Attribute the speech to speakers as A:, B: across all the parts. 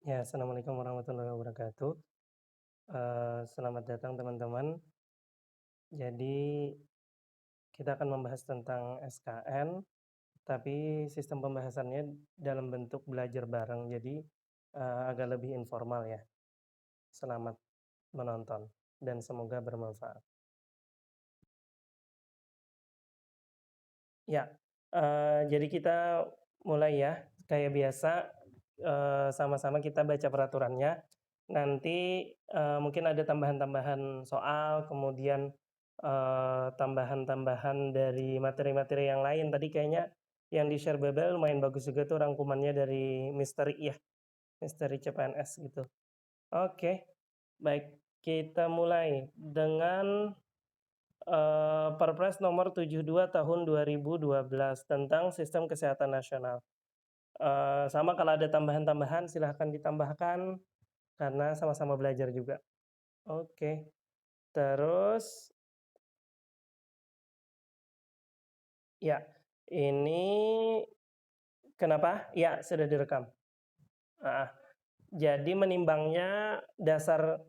A: Ya, Assalamualaikum warahmatullahi wabarakatuh. Selamat datang teman-teman. Jadi kita akan membahas tentang SKN, tapi sistem pembahasannya dalam bentuk belajar bareng. Jadi agak lebih informal ya. Selamat menonton dan semoga bermanfaat. Ya, jadi kita mulai ya. Kayak biasa, sama-sama kita baca peraturannya. Nanti mungkin ada tambahan-tambahan soal, kemudian tambahan-tambahan dari materi-materi yang lain. Tadi kayaknya yang di-share Bebel lumayan bagus juga tuh rangkumannya dari Misteri ya, Misteri CPNS gitu. Oke, baik. Kita mulai dengan Perpres nomor 72 tahun 2012 tentang Sistem Kesehatan Nasional. Sama kalau ada tambahan-tambahan silahkan ditambahkan karena sama-sama belajar juga. Oke, terus ya ini kenapa? Ya sudah direkam. Ah, jadi menimbangnya dasar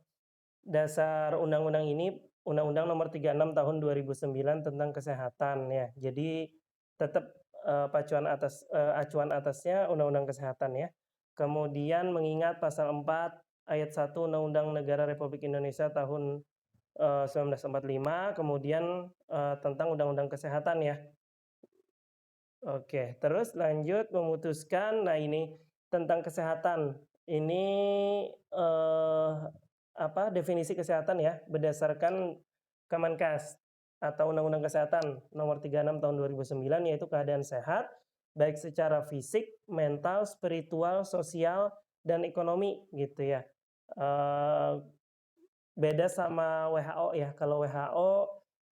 A: dasar undang-undang ini Undang-Undang Nomor 36 Tahun 2009 tentang kesehatan ya. Jadi tetap acuan atasnya Undang-Undang Kesehatan ya. Kemudian mengingat pasal 4 ayat 1 Undang-Undang Negara Republik Indonesia tahun 1945, kemudian tentang Undang-Undang Kesehatan ya. Oke, terus lanjut memutuskan, nah ini tentang kesehatan. Ini eh, definisi kesehatan ya berdasarkan Kemenkes atau Undang-Undang Kesehatan Nomor 36 Tahun 2009 yaitu keadaan sehat baik secara fisik, mental, spiritual, sosial dan ekonomi gitu ya. Eh, Beda sama WHO ya. Kalau WHO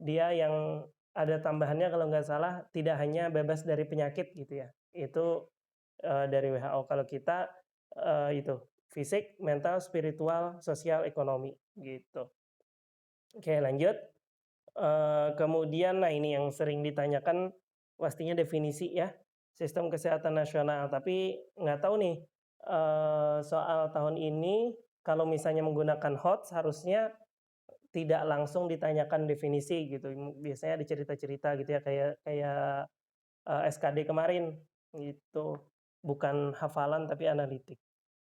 A: dia yang ada tambahannya kalau nggak salah tidak hanya bebas dari penyakit gitu ya. Itu dari WHO. Kalau kita itu fisik, mental, spiritual, sosial, ekonomi gitu. Oke, lanjut. Kemudian nah ini yang sering ditanyakan pastinya definisi ya. Sistem kesehatan nasional, tapi nggak tahu nih soal tahun ini kalau misalnya menggunakan HOTS harusnya tidak langsung ditanyakan definisi gitu. Biasanya ada cerita-cerita gitu ya kayak kayak SKD kemarin gitu. Bukan hafalan tapi analitik.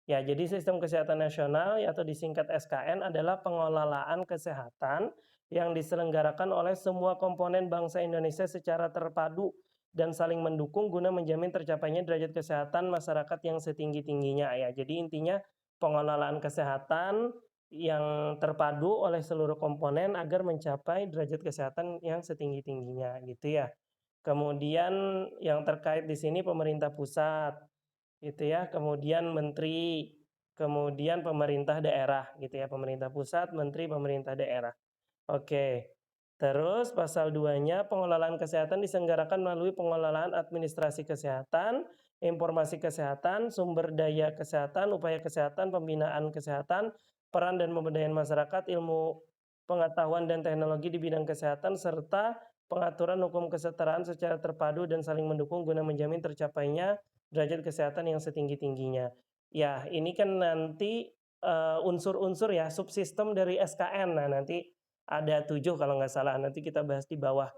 A: Ya, jadi Sistem Kesehatan Nasional atau disingkat SKN adalah pengelolaan kesehatan yang diselenggarakan oleh semua komponen bangsa Indonesia secara terpadu dan saling mendukung guna menjamin tercapainya derajat kesehatan masyarakat yang setinggi-tingginya ya. Jadi intinya pengelolaan kesehatan yang terpadu oleh seluruh komponen agar mencapai derajat kesehatan yang setinggi-tingginya gitu ya. Kemudian yang terkait di sini pemerintah pusat gitu ya, kemudian menteri, kemudian pemerintah daerah gitu ya, pemerintah pusat, menteri, pemerintah daerah. Oke. Terus pasal 2-nya pengelolaan kesehatan diselenggarakan melalui pengelolaan administrasi kesehatan, informasi kesehatan, sumber daya kesehatan, upaya kesehatan, pembinaan kesehatan, peran dan pemberdayaan masyarakat, ilmu pengetahuan dan teknologi di bidang kesehatan, serta pengaturan hukum kesetaraan secara terpadu dan saling mendukung guna menjamin tercapainya derajat kesehatan yang setinggi-tingginya. Ya, ini kan nanti unsur-unsur ya, subsistem dari SKN. Nah, nanti ada 7 kalau nggak salah. Nanti kita bahas di bawah.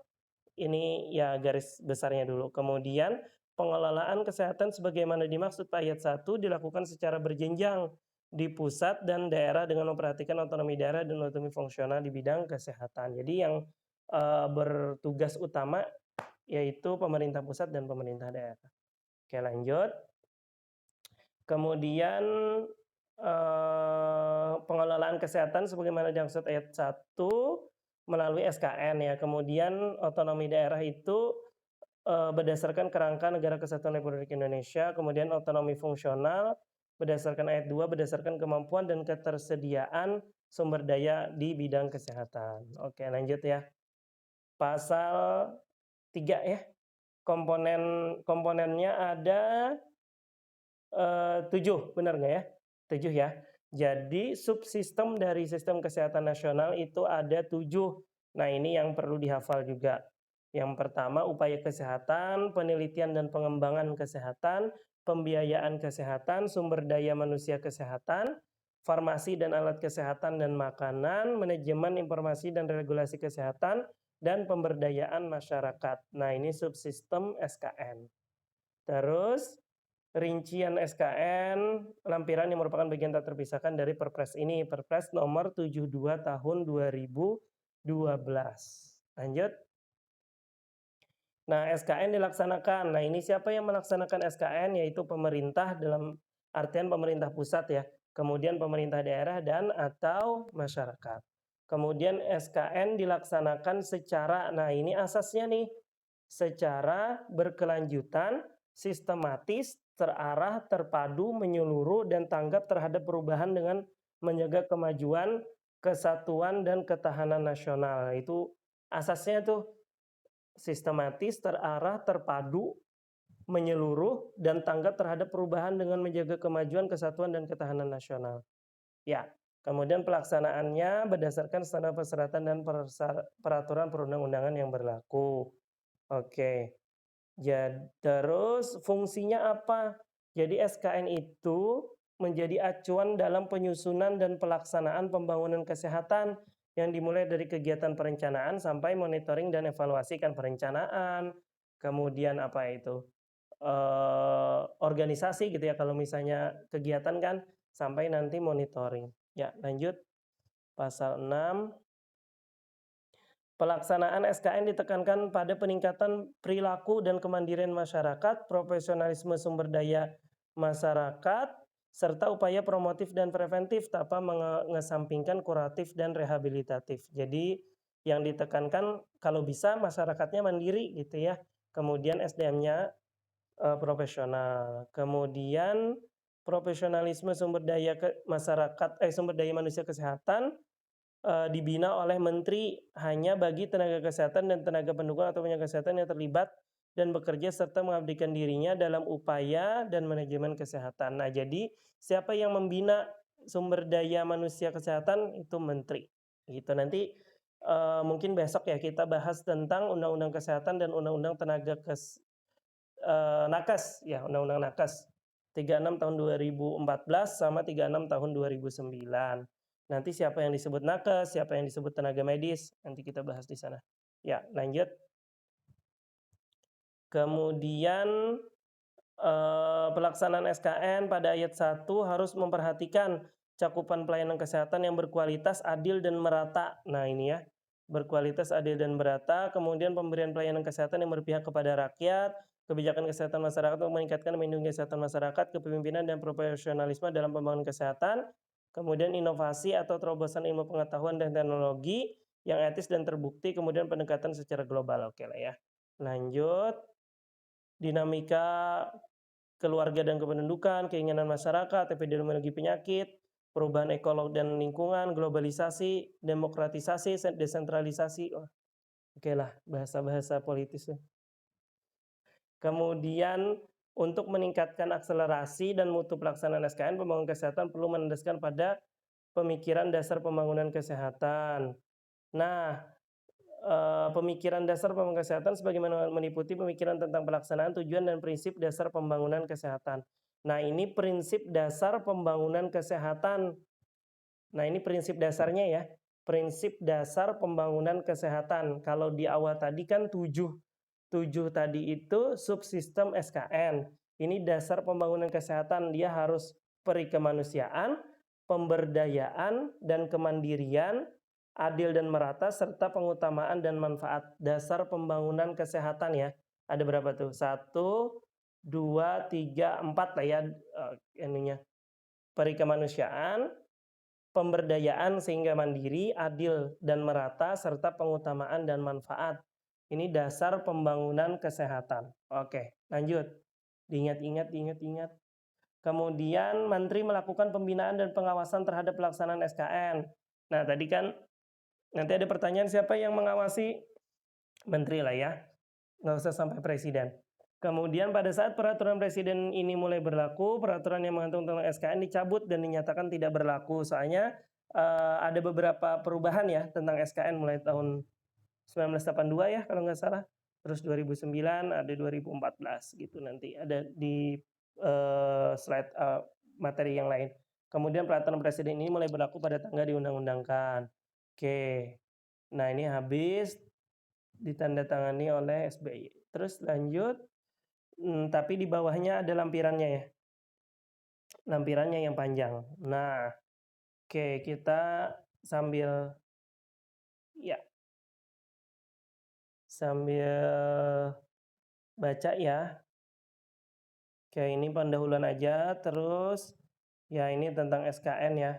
A: Ini ya garis besarnya dulu. Kemudian pengelolaan kesehatan sebagaimana dimaksud ayat 1 dilakukan secara berjenjang di pusat dan daerah dengan memperhatikan otonomi daerah dan otonomi fungsional di bidang kesehatan. Jadi yang bertugas utama yaitu pemerintah pusat dan pemerintah daerah. Oke, lanjut. Kemudian pengelolaan kesehatan sebagaimana dimaksud ayat 1 melalui SKN ya. Kemudian otonomi daerah itu berdasarkan kerangka Negara Kesatuan Republik Indonesia, kemudian otonomi fungsional berdasarkan ayat 2 berdasarkan kemampuan dan ketersediaan sumber daya di bidang kesehatan. Oke, lanjut ya. Pasal 3 ya. Komponennya ada 7, benar nggak ya? 7 ya. Jadi subsistem dari sistem kesehatan nasional itu ada 7. Nah ini yang perlu dihafal juga. Yang pertama upaya kesehatan, penelitian dan pengembangan kesehatan, pembiayaan kesehatan, sumber daya manusia kesehatan, farmasi dan alat kesehatan dan makanan, manajemen informasi dan regulasi kesehatan, dan pemberdayaan masyarakat. Nah, ini subsistem SKN. Terus, rincian SKN lampiran yang merupakan bagian tak terpisahkan dari Perpres ini, Perpres nomor 72 tahun 2012. Lanjut. Nah, SKN dilaksanakan. Nah, ini siapa yang melaksanakan SKN? Yaitu pemerintah dalam artian pemerintah pusat ya. Kemudian pemerintah daerah dan atau masyarakat. Kemudian SKN dilaksanakan secara, nah ini asasnya nih, secara berkelanjutan, sistematis, terarah, terpadu, menyeluruh, dan tanggap terhadap perubahan dengan menjaga kemajuan, kesatuan, dan ketahanan nasional. Itu asasnya tuh sistematis, terarah, terpadu, menyeluruh, dan tanggap terhadap perubahan dengan menjaga kemajuan, kesatuan, dan ketahanan nasional. Ya, kemudian pelaksanaannya berdasarkan standar persyaratan dan peraturan perundang-undangan yang berlaku. Oke. Jadi terus fungsinya apa? Jadi SKN itu menjadi acuan dalam penyusunan dan pelaksanaan pembangunan kesehatan yang dimulai dari kegiatan perencanaan sampai monitoring dan evaluasi kan perencanaan, kemudian apa itu organisasi gitu ya kalau misalnya kegiatan kan sampai nanti monitoring. Ya lanjut pasal 6. Pelaksanaan SKN ditekankan pada peningkatan perilaku dan kemandirian masyarakat, profesionalisme sumber daya masyarakat, serta upaya promotif dan preventif tanpa mengesampingkan kuratif dan rehabilitatif. Jadi yang ditekankan kalau bisa masyarakatnya mandiri gitu ya. Kemudian SDM-nya profesional. Kemudian profesionalisme sumber daya sumber daya manusia kesehatan dibina oleh menteri hanya bagi tenaga kesehatan dan tenaga pendukung atau penyedia kesehatan yang terlibat dan bekerja serta mengabdikan dirinya dalam upaya dan manajemen kesehatan. Nah, jadi siapa yang membina sumber daya manusia kesehatan itu menteri. Gitu. Nanti mungkin besok ya kita bahas tentang Undang-Undang Kesehatan dan Undang-Undang Nakes ya, Undang-Undang Nakes 36 tahun 2014 sama 36 tahun 2009. Nanti siapa yang disebut nakes, siapa yang disebut tenaga medis, nanti kita bahas di sana. Ya, lanjut. Kemudian pelaksanaan SKN pada ayat 1 harus memperhatikan cakupan pelayanan kesehatan yang berkualitas, adil, dan merata. Nah ini ya, berkualitas, adil, dan merata. Kemudian pemberian pelayanan kesehatan yang berpihak kepada rakyat, kebijakan kesehatan masyarakat untuk meningkatkan dan melindungi kesehatan masyarakat, kepemimpinan dan profesionalisme dalam pembangunan kesehatan, kemudian inovasi atau terobosan ilmu pengetahuan dan teknologi yang etis dan terbukti, kemudian pendekatan secara global. Oke lah ya. Lanjut. Dinamika keluarga dan kependudukan, keinginan masyarakat, epidemiologi penyakit, perubahan ekolog dan lingkungan, globalisasi, demokratisasi, desentralisasi. Oke lah, bahasa-bahasa politis. Kemudian untuk meningkatkan akselerasi dan mutu pelaksanaan SKN, pembangunan kesehatan perlu melandaskan pada pemikiran dasar pembangunan kesehatan. Nah, pemikiran dasar pembangunan kesehatan sebagaimana meliputi pemikiran tentang pelaksanaan tujuan dan prinsip dasar pembangunan kesehatan. Nah, ini prinsip dasar pembangunan kesehatan. Nah, ini prinsip dasarnya ya. Prinsip dasar pembangunan kesehatan. Kalau di awal tadi kan 7 tadi itu subsistem SKN. Ini dasar pembangunan kesehatan. Dia harus perikemanusiaan, pemberdayaan, dan kemandirian, adil dan merata, serta pengutamaan dan manfaat. Dasar pembangunan kesehatan ya. Ada berapa tuh? 1, 2, 3, 4 lah ya ininya. Perikemanusiaan, pemberdayaan sehingga mandiri, adil dan merata, serta pengutamaan dan manfaat. Ini dasar pembangunan kesehatan. Oke, lanjut. Diingat. Kemudian Menteri melakukan pembinaan dan pengawasan terhadap pelaksanaan SKN. Nah, tadi kan nanti ada pertanyaan siapa yang mengawasi? Menteri lah ya. Nggak usah sampai presiden. Kemudian pada saat peraturan presiden ini mulai berlaku, peraturan yang mengatur tentang SKN dicabut dan dinyatakan tidak berlaku. Soalnya ada beberapa perubahan ya tentang SKN mulai tahun 1982 ya kalau nggak salah. Terus 2009, ada 2014 gitu nanti. Ada di slide materi yang lain. Kemudian peraturan presiden ini mulai berlaku pada tanggal diundang-undangkan. Oke. Nah, ini habis ditandatangani oleh SBY. Terus lanjut, tapi di bawahnya ada lampirannya ya. Lampirannya yang panjang. Nah, oke, kita sambil baca ya. Oke, ini pendahuluan aja, terus ya ini tentang SKN ya.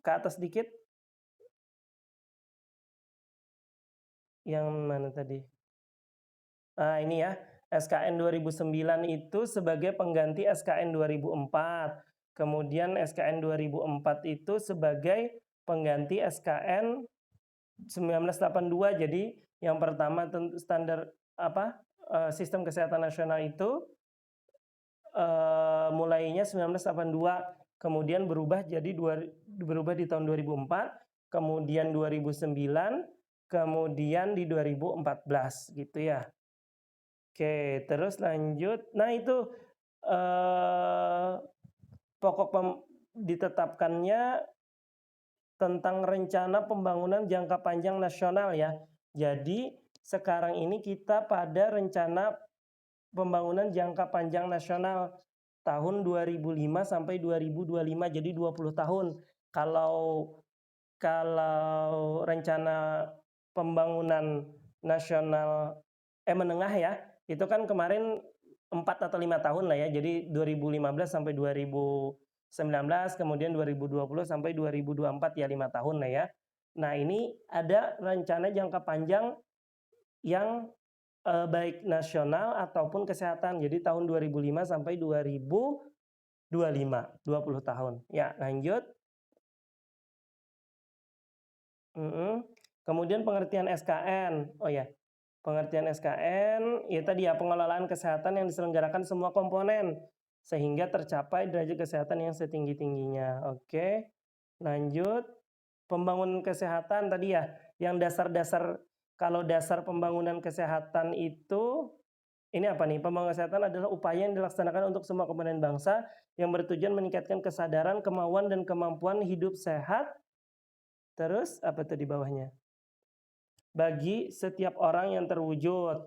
A: Ke atas dikit. Yang mana tadi? Ini ya, SKN 2009 itu sebagai pengganti SKN 2004. Kemudian SKN 2004 itu sebagai pengganti SKN 1982. Jadi yang pertama standar sistem kesehatan nasional itu mulainya 1982, kemudian berubah di tahun 2004, kemudian 2009, kemudian di 2014 gitu ya. Oke, terus lanjut. Nah, itu pokok ditetapkannya tentang rencana pembangunan jangka panjang nasional ya. Jadi sekarang ini kita pada rencana pembangunan jangka panjang nasional tahun 2005 sampai 2025, jadi 20 tahun. Kalau rencana pembangunan nasional menengah ya, itu kan kemarin 4 atau 5 tahun lah ya, jadi 2015 sampai 2019, kemudian 2020 sampai 2024 ya 5 tahun lah ya. Nah, ini ada rencana jangka panjang yang baik nasional ataupun kesehatan. Jadi tahun 2005 sampai 2025, 20 tahun. Ya, lanjut. Kemudian pengertian SKN. Oh ya, pengertian SKN, ya tadi ya, pengelolaan kesehatan yang diselenggarakan semua komponen sehingga tercapai derajat kesehatan yang setinggi-tingginya. Oke, lanjut. Pembangunan kesehatan tadi ya, yang dasar-dasar. Kalau dasar pembangunan kesehatan itu, ini apa nih? Pembangunan kesehatan adalah upaya yang dilaksanakan untuk semua komponen bangsa yang bertujuan meningkatkan kesadaran, kemauan, dan kemampuan hidup sehat. Terus apa tuh di bawahnya? Bagi setiap orang yang terwujud.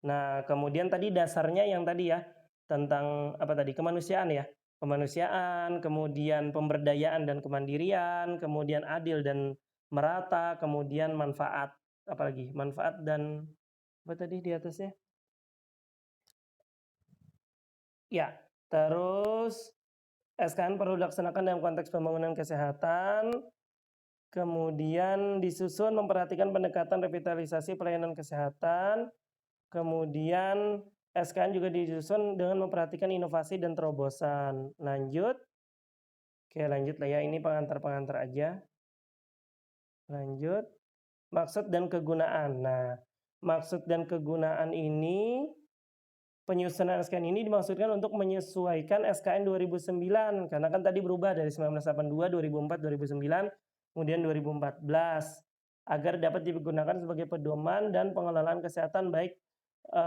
A: Nah, kemudian tadi dasarnya yang tadi ya, tentang apa tadi? Kemanusiaan ya. Kemanusiaan, kemudian pemberdayaan dan kemandirian, kemudian adil dan merata, kemudian manfaat, apalagi manfaat dan apa tadi di atasnya? Ya, terus SKN perlu dilaksanakan dalam konteks pembangunan kesehatan, kemudian disusun memperhatikan pendekatan revitalisasi pelayanan kesehatan, kemudian SKN juga disusun dengan memperhatikan inovasi dan terobosan. Lanjut. Oke, lanjut lah ya, ini pengantar-pengantar aja. Lanjut. Maksud dan kegunaan. Nah, maksud dan kegunaan ini, penyusunan SKN ini dimaksudkan untuk menyesuaikan SKN 2009, karena kan tadi berubah dari 1982, 2004, 2009, kemudian 2014, agar dapat digunakan sebagai pedoman dan pengelolaan kesehatan baik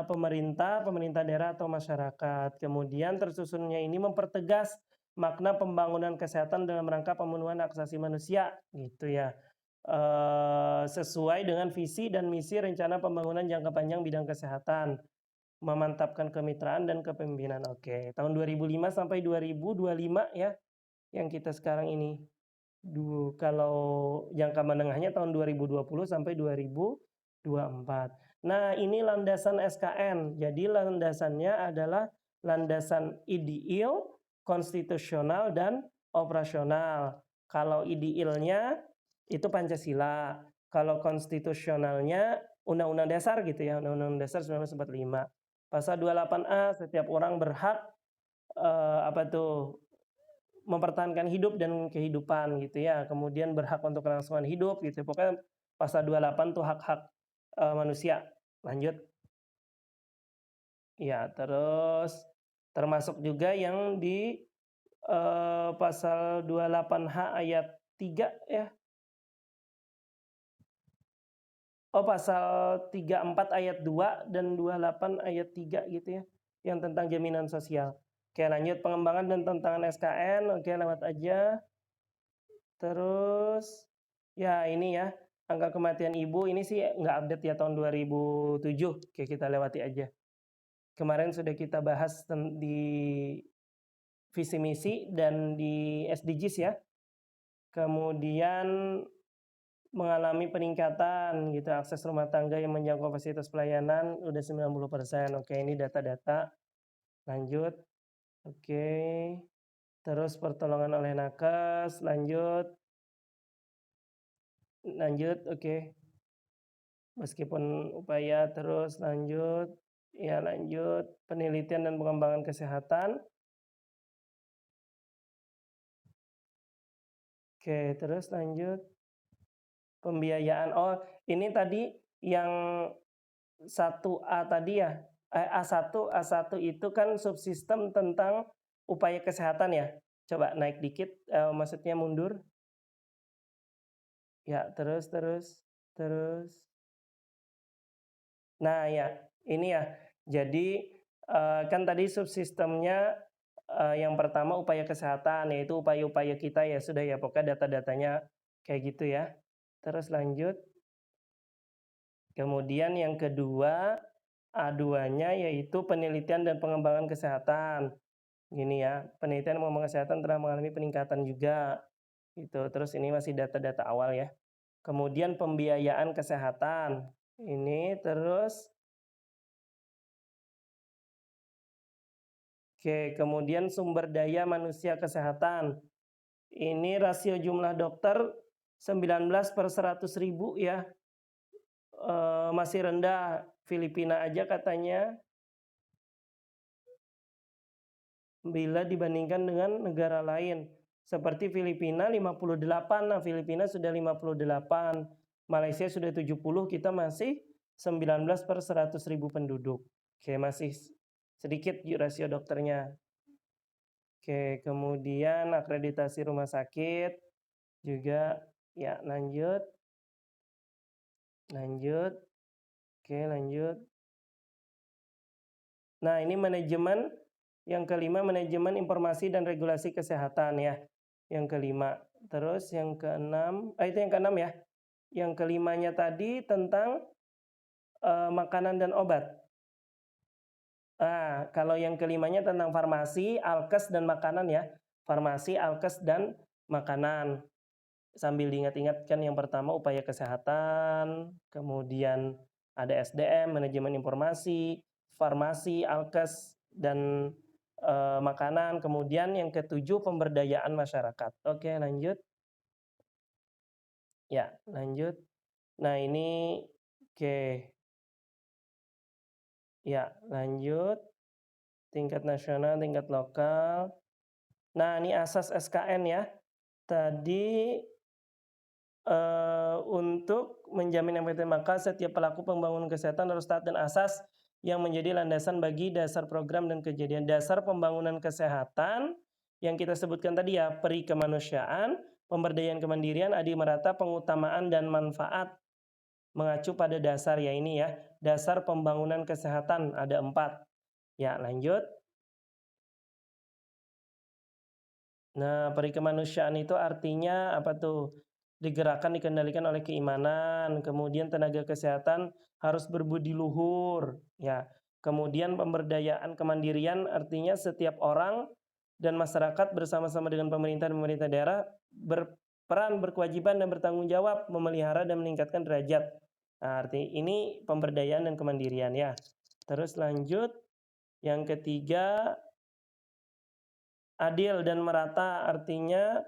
A: pemerintah daerah atau masyarakat. Kemudian tersusunnya ini mempertegas makna pembangunan kesehatan dalam rangka pemenuhan hak asasi manusia, gitu ya. Sesuai dengan visi dan misi rencana pembangunan jangka panjang bidang kesehatan, memantapkan kemitraan dan kepemimpinan. Oke, tahun 2005 sampai 2025 ya, yang kita sekarang ini. Kalau jangka menengahnya tahun 2020 sampai 2024. Nah, ini landasan SKN. Jadi landasannya adalah landasan ideal, konstitusional, dan operasional. Kalau idealnya itu Pancasila. Kalau konstitusionalnya Undang-Undang Dasar gitu ya, Undang-Undang Dasar 1945. Pasal 28A, setiap orang berhak mempertahankan hidup dan kehidupan gitu ya. Kemudian berhak untuk kelangsungan hidup gitu. Pokoknya pasal 28 tuh hak-hak manusia. Lanjut. Ya, terus termasuk juga yang di pasal 28H ayat 3 ya. Oh, pasal 34 ayat 2 dan 28 ayat 3 gitu ya. yang tentang jaminan sosial. Oke, lanjut pengembangan dan tantangan SKN. Oke, lewat aja. Terus ya ini ya, angka kematian ibu ini sih nggak update ya tahun 2007. Oke, kita lewati aja. Kemarin sudah kita bahas di visi misi dan di SDGs ya. Kemudian mengalami peningkatan gitu, akses rumah tangga yang menjangkau fasilitas pelayanan udah 90%. Oke, ini data-data. Lanjut. Oke. Terus pertolongan oleh nakes, lanjut. Lanjut, oke. Meskipun upaya terus lanjut. Ya, lanjut. Penelitian dan pengembangan kesehatan. Oke, terus lanjut. Pembiayaan. Oh, ini tadi yang 1A tadi ya. A1 itu kan subsistem tentang upaya kesehatan ya. Coba naik dikit, maksudnya mundur. Ya, terus. Nah, ya, ini ya. Jadi kan tadi subsistemnya yang pertama upaya kesehatan, yaitu upaya-upaya kita ya sudah ya, pokoknya data-datanya kayak gitu ya. Terus lanjut. Kemudian yang kedua, A2-nya yaitu penelitian dan pengembangan kesehatan. Gini ya, penelitian dan pengembangan kesehatan telah mengalami peningkatan juga. Gitu. Terus ini masih data-data awal ya. Kemudian pembiayaan kesehatan. Ini terus. Oke, kemudian sumber daya manusia kesehatan. Ini rasio jumlah dokter 19/100.000 ya. Masih rendah. Filipina aja katanya bila dibandingkan dengan negara lain. Seperti Filipina 58, nah Filipina sudah 58, Malaysia sudah 70, kita masih 19/100.000 penduduk. Oke, masih sedikit rasio dokternya. Oke, kemudian akreditasi rumah sakit juga ya, lanjut. Oke, lanjut. Nah, ini manajemen. Yang kelima, manajemen informasi dan regulasi kesehatan ya. Yang kelima. Terus yang keenam, itu yang keenam ya. Yang kelimanya tadi tentang makanan dan obat. Kalau yang kelimanya tentang farmasi, alkes dan makanan ya. Farmasi, alkes dan makanan. Sambil diingat-ingat kan yang pertama upaya kesehatan, kemudian ada SDM, manajemen informasi, farmasi, alkes dan makanan. Kemudian yang ketujuh pemberdayaan masyarakat. Oke, lanjut. Ya, lanjut. Nah, ini oke. Ya, lanjut. Tingkat nasional, tingkat lokal. Nah, ini asas SKN ya. Tadi untuk menjamin MPT, maka setiap pelaku pembangunan kesehatan harus taat dan asas yang menjadi landasan bagi dasar program dan kejadian. Dasar pembangunan kesehatan yang kita sebutkan tadi ya, peri kemanusiaan, pemberdayaan kemandirian, adil merata, pengutamaan dan manfaat. Mengacu pada dasar ya ini ya, dasar pembangunan kesehatan ada 4. Ya, lanjut. Nah, peri kemanusiaan itu artinya apa tuh? Digerakkan, dikendalikan oleh keimanan. Kemudian tenaga kesehatan harus berbudi luhur. Ya. Kemudian pemberdayaan kemandirian artinya setiap orang dan masyarakat bersama-sama dengan pemerintah dan pemerintah daerah berperan, berkewajiban dan bertanggung jawab memelihara dan meningkatkan derajat. Nah, arti ini pemberdayaan dan kemandirian ya. Terus lanjut. Yang ketiga, adil dan merata artinya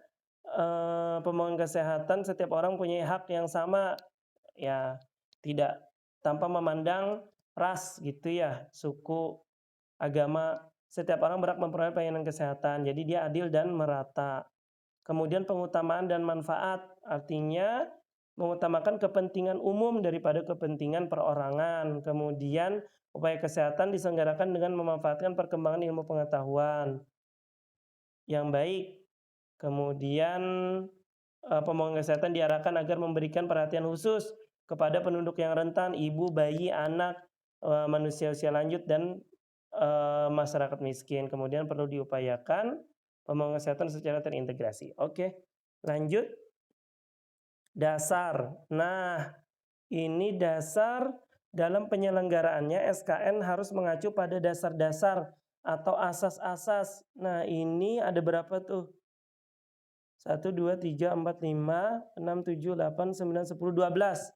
A: pembangunan kesehatan setiap orang punya hak yang sama ya, tidak tanpa memandang ras gitu ya, suku, agama, setiap orang berhak memperoleh pelayanan kesehatan. Jadi dia adil dan merata. Kemudian pengutamaan dan manfaat artinya mengutamakan kepentingan umum daripada kepentingan perorangan. Kemudian upaya kesehatan diselenggarakan dengan memanfaatkan perkembangan ilmu pengetahuan yang baik. Kemudian pembangunan kesehatan diarahkan agar memberikan perhatian khusus kepada penduduk yang rentan, ibu, bayi, anak, manusia usia lanjut dan masyarakat miskin. Kemudian perlu diupayakan pembangunan kesehatan secara terintegrasi. Oke, lanjut. Dasar. Nah, ini dasar dalam penyelenggaraannya SKN harus mengacu pada dasar-dasar atau asas-asas. Nah, ini ada berapa tuh? 1, 2, 3, 4, 5, 6, 7, 8, 9, 10, 12.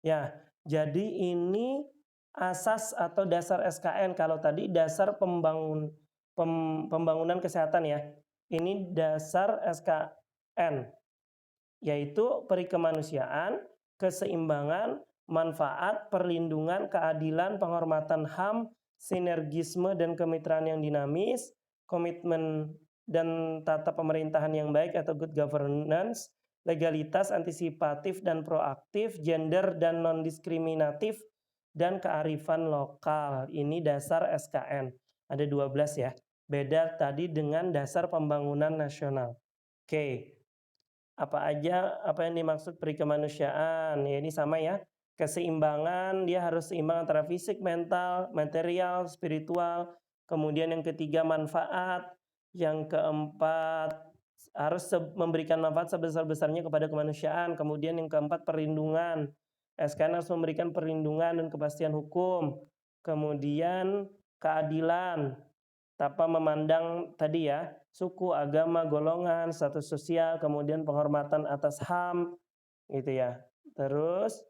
A: Ya, jadi ini asas atau dasar SKN. Kalau tadi dasar pembangunan kesehatan ya. Ini dasar SKN, yaitu peri kemanusiaan, keseimbangan, manfaat, perlindungan, keadilan, penghormatan HAM, sinergisme dan kemitraan yang dinamis, komitmen dan tata pemerintahan yang baik atau good governance, legalitas, antisipatif dan proaktif, gender dan non-diskriminatif, dan kearifan lokal. Ini dasar SKN. Ada 12 ya. Beda tadi dengan dasar pembangunan nasional. Oke. Apa yang dimaksud peri kemanusiaan? Ya ini sama ya. Keseimbangan, dia harus seimbang antara fisik, mental, material, spiritual. Kemudian yang ketiga manfaat. Yang keempat harus memberikan manfaat sebesar-besarnya kepada kemanusiaan. Kemudian yang keempat perlindungan. SKN harus memberikan perlindungan dan kepastian hukum. Kemudian keadilan, tanpa memandang tadi ya, suku, agama, golongan, status sosial, kemudian penghormatan atas HAM, gitu ya. Terus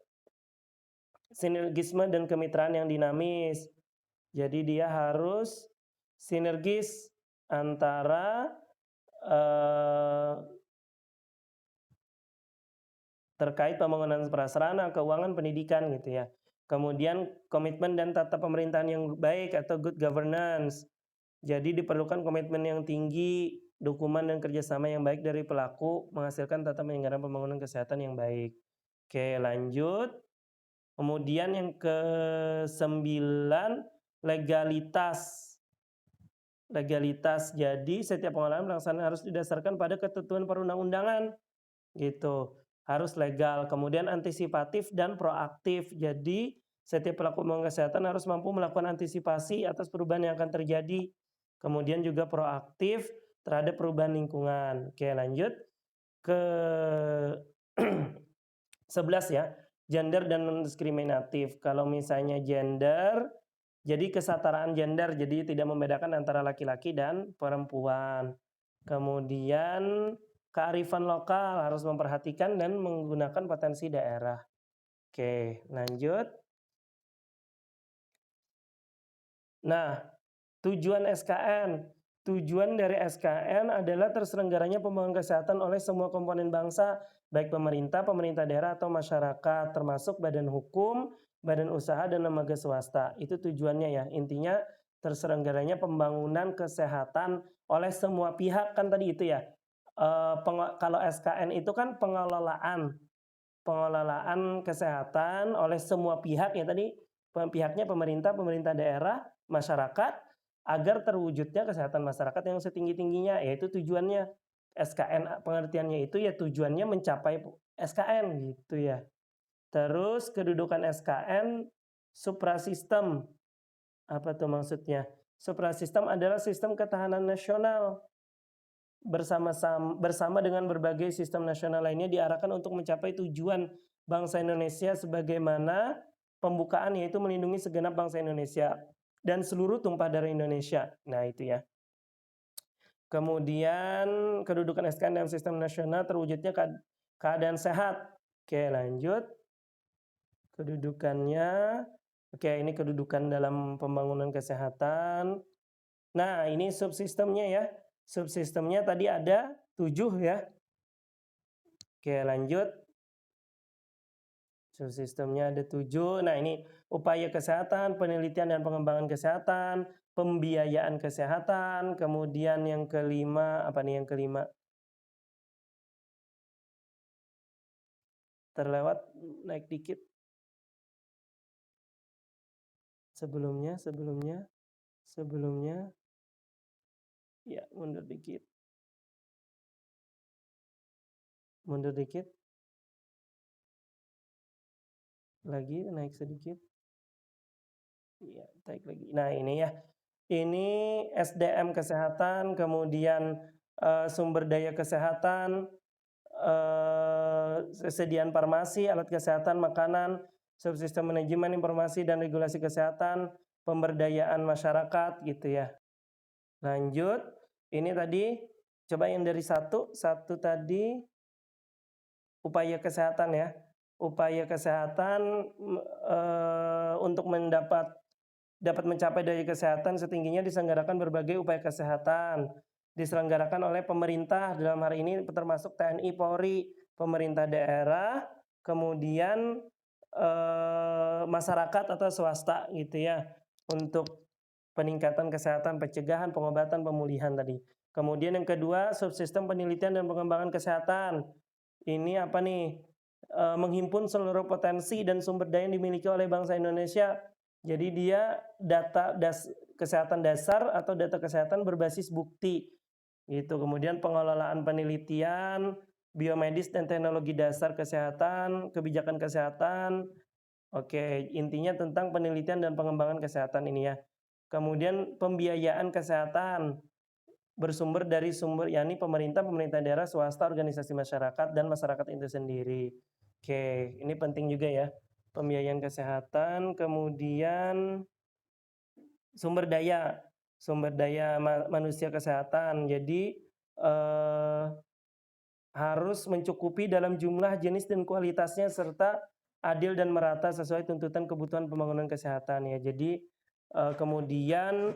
A: sinergisme dan kemitraan yang dinamis. Jadi dia harus sinergis antara terkait pembangunan prasarana, keuangan, pendidikan gitu ya. Kemudian komitmen dan tata pemerintahan yang baik atau good governance. Jadi diperlukan komitmen yang tinggi, dukungan dan kerjasama yang baik dari pelaku menghasilkan tata penyelenggaraan pembangunan kesehatan yang baik. Oke, lanjut. Kemudian yang ke-9, legalitas. Legalitas. Jadi setiap pengolahan pelaksanaan harus didasarkan pada ketentuan perundang-undangan. Gitu. Harus legal. Kemudian antisipatif dan proaktif. Jadi setiap pelaku pembangunan kesehatan harus mampu melakukan antisipasi atas perubahan yang akan terjadi. Kemudian juga proaktif terhadap perubahan lingkungan. Oke, lanjut ke 11 ya. Gender dan non-diskriminatif. Kalau misalnya gender, jadi kesetaraan gender, jadi tidak membedakan antara laki-laki dan perempuan. Kemudian kearifan lokal harus memperhatikan dan menggunakan potensi daerah. Oke, lanjut. Nah, tujuan SKN. Tujuan dari SKN adalah terselenggaranya pembangunan kesehatan oleh semua komponen bangsa, baik pemerintah, pemerintah daerah, atau masyarakat, termasuk badan hukum, badan usaha, dan lembaga swasta. Itu tujuannya ya. Intinya terselenggaranya pembangunan kesehatan oleh semua pihak, kan tadi itu ya. Kalau SKN itu kan pengelolaan kesehatan oleh semua pihak ya tadi, pihaknya pemerintah, pemerintah daerah, masyarakat, agar terwujudnya kesehatan masyarakat yang setinggi-tingginya, yaitu tujuannya. SKN pengertiannya itu ya tujuannya mencapai SKN gitu ya. Terus kedudukan SKN suprasistem. Apa tuh maksudnya? Suprasistem adalah sistem ketahanan nasional bersama dengan berbagai sistem nasional lainnya diarahkan untuk mencapai tujuan bangsa Indonesia sebagaimana pembukaan, yaitu melindungi segenap bangsa Indonesia dan seluruh tumpah darah Indonesia. Nah, itu ya. Kemudian kedudukan SKN dalam sistem nasional terwujudnya keadaan sehat. Oke, lanjut. Kedudukannya. Oke, ini kedudukan dalam pembangunan kesehatan. Nah, ini subsistemnya ya. Subsistemnya tadi ada 7 ya. Oke, lanjut. Subsistemnya ada 7. Nah, ini upaya kesehatan, penelitian dan pengembangan kesehatan, pembiayaan kesehatan, kemudian yang kelima, apa nih yang kelima? Terlewat, naik dikit. Sebelumnya. Ya, mundur dikit. Lagi, naik sedikit. Iya, naik lagi. Nah, ini ya. ini SDM kesehatan, kemudian sumber daya kesehatan, kesediaan farmasi, alat kesehatan, makanan, subsistem manajemen informasi dan regulasi kesehatan, pemberdayaan masyarakat gitu ya. Lanjut, ini tadi coba yang dari satu tadi upaya kesehatan ya. Upaya kesehatan untuk dapat mencapai daya kesehatan setingginya diselenggarakan berbagai upaya kesehatan. Diselenggarakan oleh pemerintah, dalam hari ini termasuk TNI, Polri, pemerintah daerah, kemudian masyarakat atau swasta gitu ya, untuk peningkatan kesehatan, pencegahan, pengobatan, pemulihan tadi. Kemudian yang kedua, subsistem penelitian dan pengembangan kesehatan. Ini apa nih? Menghimpun seluruh potensi dan sumber daya yang dimiliki oleh bangsa Indonesia. Jadi dia data kesehatan dasar atau data kesehatan berbasis bukti. Gitu. Kemudian pengelolaan penelitian, biomedis dan teknologi dasar kesehatan, kebijakan kesehatan. Oke, intinya tentang penelitian dan pengembangan kesehatan ini ya. Kemudian pembiayaan kesehatan bersumber dari sumber yakni pemerintah daerah, swasta, organisasi masyarakat dan masyarakat itu sendiri. Oke, ini penting juga ya. Pembiayaan kesehatan, kemudian sumber daya manusia kesehatan. Jadi harus mencukupi dalam jumlah, jenis dan kualitasnya serta adil dan merata sesuai tuntutan kebutuhan pembangunan kesehatan ya. Jadi kemudian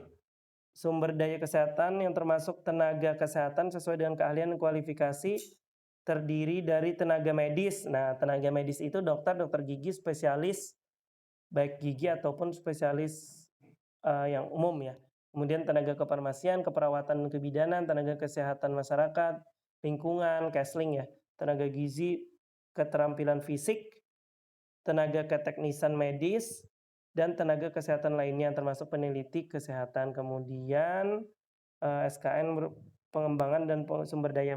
A: sumber daya kesehatan yang termasuk tenaga kesehatan sesuai dengan keahlian dan kualifikasi terdiri dari tenaga medis. Nah, tenaga medis itu dokter gigi, spesialis baik gigi ataupun spesialis yang umum ya. Kemudian tenaga kefarmasian, keperawatan dan kebidanan, tenaga kesehatan masyarakat, lingkungan, counseling ya, tenaga gizi, keterampilan fisik, tenaga keteknisan medis, dan tenaga kesehatan lainnya termasuk peneliti kesehatan. Kemudian SKN pengembangan dan sumber daya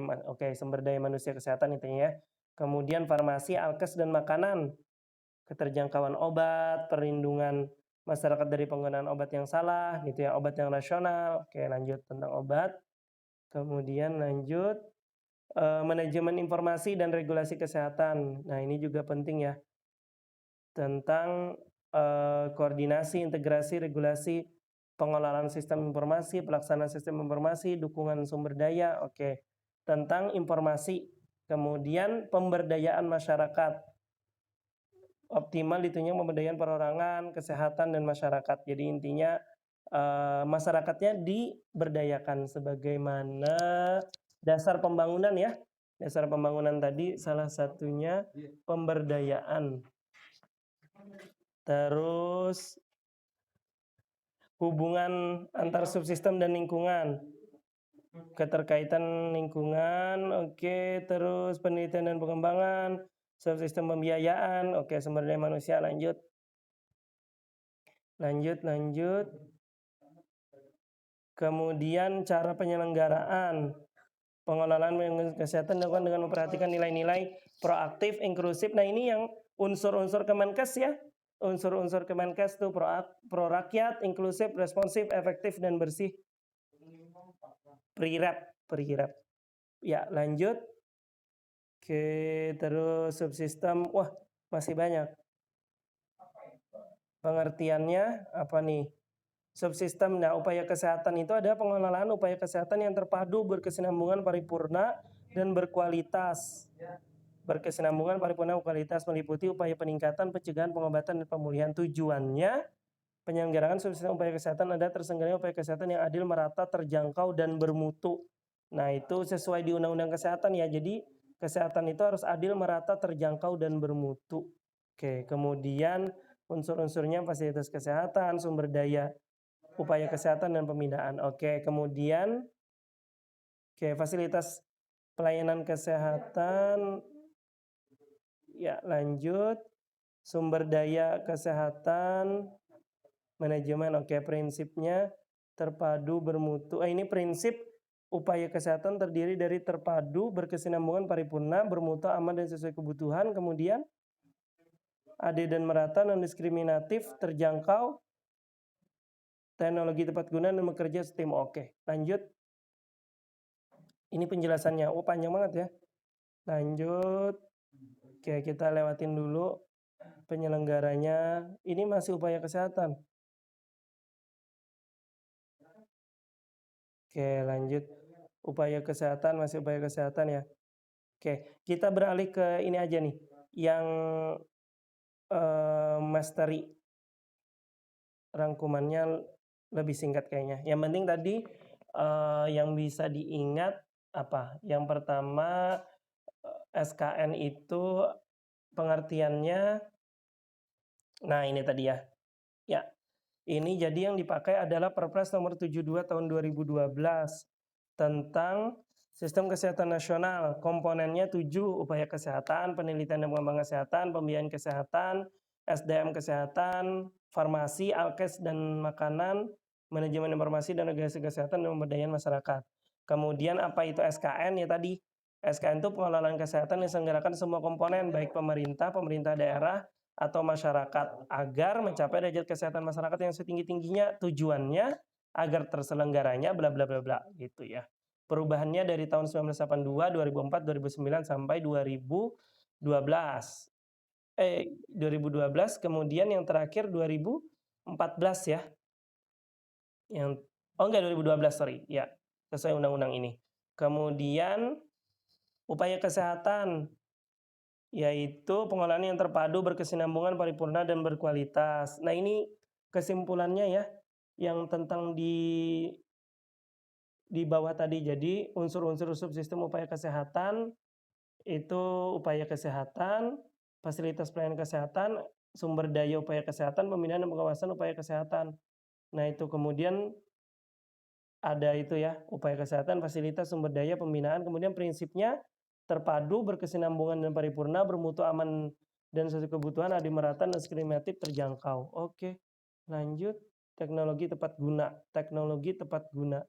A: sumber daya manusia kesehatan intinya ya. Kemudian farmasi, alkes dan makanan, keterjangkauan obat, perlindungan masyarakat dari penggunaan obat yang salah gitu ya, obat yang rasional. Oke, lanjut tentang obat. Kemudian lanjut manajemen informasi dan regulasi kesehatan. Nah, ini juga penting ya, tentang koordinasi, integrasi, regulasi, pengelolaan sistem informasi, pelaksanaan sistem informasi, dukungan sumber daya, oke. Tentang informasi, kemudian pemberdayaan masyarakat, optimal ditunjang pemberdayaan perorangan, kesehatan, dan masyarakat. Jadi intinya masyarakatnya diberdayakan sebagaimana dasar pembangunan ya. Dasar pembangunan tadi salah satunya pemberdayaan. Terus hubungan antar subsistem dan lingkungan, keterkaitan lingkungan, oke. Terus penelitian dan pengembangan, subsistem pembiayaan, oke. Sumber daya manusia, lanjut. Kemudian cara penyelenggaraan, pengelolaan kesehatan dilakukan dengan memperhatikan nilai-nilai proaktif, inklusif. Nah, ini yang unsur-unsur Kemenkes ya. Unsur-unsur Kemenkes itu pro-rakyat, inklusif, responsif, efektif, dan bersih. Pre-rap. Ya, lanjut. Oke, terus subsistem. Wah, masih banyak. Pengertiannya apa nih? Subsistem. Nah, upaya kesehatan itu ada pengelolaan upaya kesehatan yang terpadu, berkesinambungan, paripurna, dan berkualitas. Berkesinambungan, paripurna, kualitas meliputi upaya peningkatan, pencegahan, pengobatan, dan pemulihan. Tujuannya penyelenggaraan subsistem upaya kesehatan ada terselenggaranya upaya kesehatan yang adil, merata, terjangkau, dan bermutu. Nah, itu sesuai di Undang-Undang Kesehatan ya. Jadi kesehatan itu harus adil, merata, terjangkau, dan bermutu. Oke, kemudian unsur-unsurnya fasilitas kesehatan, sumber daya, upaya kesehatan, dan pembinaan. Oke, kemudian fasilitas pelayanan kesehatan. Ya, lanjut. Sumber daya kesehatan, manajemen. Oke, prinsipnya terpadu, bermutu. Ini prinsip upaya kesehatan terdiri dari terpadu, berkesinambungan, paripurna, bermutu, aman, dan sesuai kebutuhan. Kemudian adil dan merata, non diskriminatif, terjangkau, teknologi tepat guna dan bekerja setim. Oke, lanjut. Ini penjelasannya. Oh, panjang banget ya. Lanjut. Oke, kita lewatin dulu penyelenggaranya. Ini masih upaya kesehatan. Oke, lanjut. Upaya kesehatan, masih upaya kesehatan ya. Oke, kita beralih ke ini aja nih. Yang mastery. Rangkumannya lebih singkat kayaknya. Yang penting tadi yang bisa diingat apa? Yang pertama SKN itu pengertiannya, nah ini tadi ya. Ya, ini jadi yang dipakai adalah Perpres nomor 72 tahun 2012 tentang Sistem Kesehatan Nasional. Komponennya 7, upaya kesehatan, penelitian dan pengembangan kesehatan, pembiayaan kesehatan, SDM kesehatan, farmasi, alkes dan makanan, manajemen informasi dan organisasi kesehatan dan pemberdayaan masyarakat. Kemudian apa itu SKN? Ya tadi, SKN itu pengelolaan kesehatan yang diselenggarakan semua komponen, baik pemerintah, pemerintah daerah, atau masyarakat, agar mencapai derajat kesehatan masyarakat yang setinggi-tingginya. Tujuannya agar terselenggaranya bla bla bla bla gitu ya. Perubahannya dari tahun 1982, 2004, 2009 sampai 2012. 2012, kemudian yang terakhir 2014 ya. Yang enggak 2012, sorry. Ya, sesuai undang-undang ini. Kemudian upaya kesehatan, yaitu pengelolaan yang terpadu, berkesinambungan, paripurna, dan berkualitas. Nah, ini kesimpulannya ya, yang tentang di bawah tadi. Jadi unsur-unsur subsistem upaya kesehatan itu upaya kesehatan, fasilitas pelayanan kesehatan, sumber daya upaya kesehatan, pembinaan dan pengawasan upaya kesehatan. Nah, itu kemudian ada itu ya, upaya kesehatan, fasilitas, sumber daya, pembinaan, kemudian prinsipnya terpadu, berkesinambungan dan paripurna, bermutu aman dan sesuai kebutuhan, adil merata dan diskriminatif terjangkau. Oke, lanjut. Teknologi tepat guna. Teknologi tepat guna.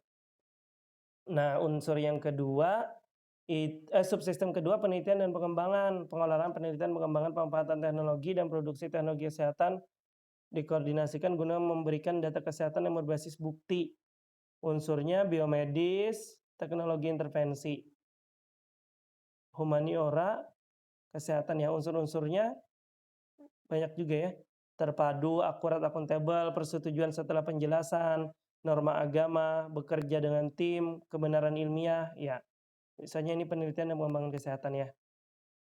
A: Nah, unsur yang kedua, subsistem kedua, penelitian dan pengembangan, pengelolaan penelitian, pengembangan, pemanfaatan teknologi dan produksi teknologi kesehatan dikoordinasikan guna memberikan data kesehatan yang berbasis bukti. Unsurnya biomedis, teknologi intervensi, humaniora, kesehatan ya. Unsur-unsurnya banyak juga ya. Terpadu, akurat, akuntabel, persetujuan setelah penjelasan, norma agama, bekerja dengan tim, kebenaran ilmiah, ya. Misalnya ini penelitian dan pengembangan kesehatan ya.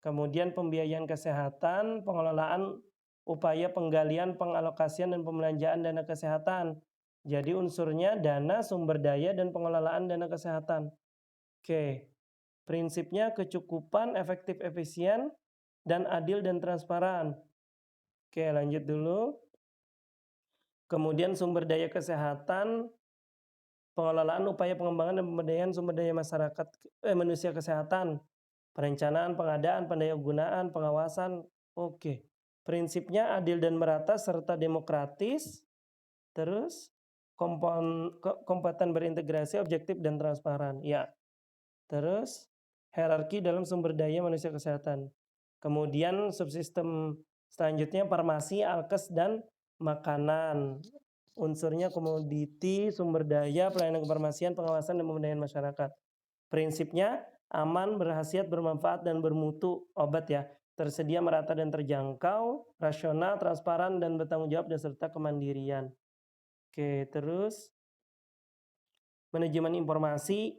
A: Kemudian pembiayaan kesehatan, pengelolaan upaya penggalian, pengalokasian, dan pembelanjaan dana kesehatan. Jadi unsurnya dana, sumber daya, dan pengelolaan dana kesehatan. Oke, prinsipnya kecukupan, efektif, efisien, dan adil dan transparan. Oke, lanjut dulu. Kemudian sumber daya kesehatan, pengelolaan upaya pengembangan dan pemberdayaan sumber daya masyarakat manusia kesehatan, perencanaan, pengadaan, pendayagunaan, pengawasan. Oke. Prinsipnya adil dan merata serta demokratis. Terus kompeten berintegrasi, objektif dan transparan. Ya. Terus hierarki dalam sumber daya manusia kesehatan. Kemudian subsistem selanjutnya farmasi, alkes dan makanan. Unsurnya komoditi, sumber daya, pelayanan kefarmasian, pengawasan dan pemberdayaan masyarakat. Prinsipnya aman, berkhasiat, bermanfaat dan bermutu obat ya. Tersedia, merata dan terjangkau, rasional, transparan dan bertanggung jawab dan serta kemandirian. Oke, terus manajemen informasi,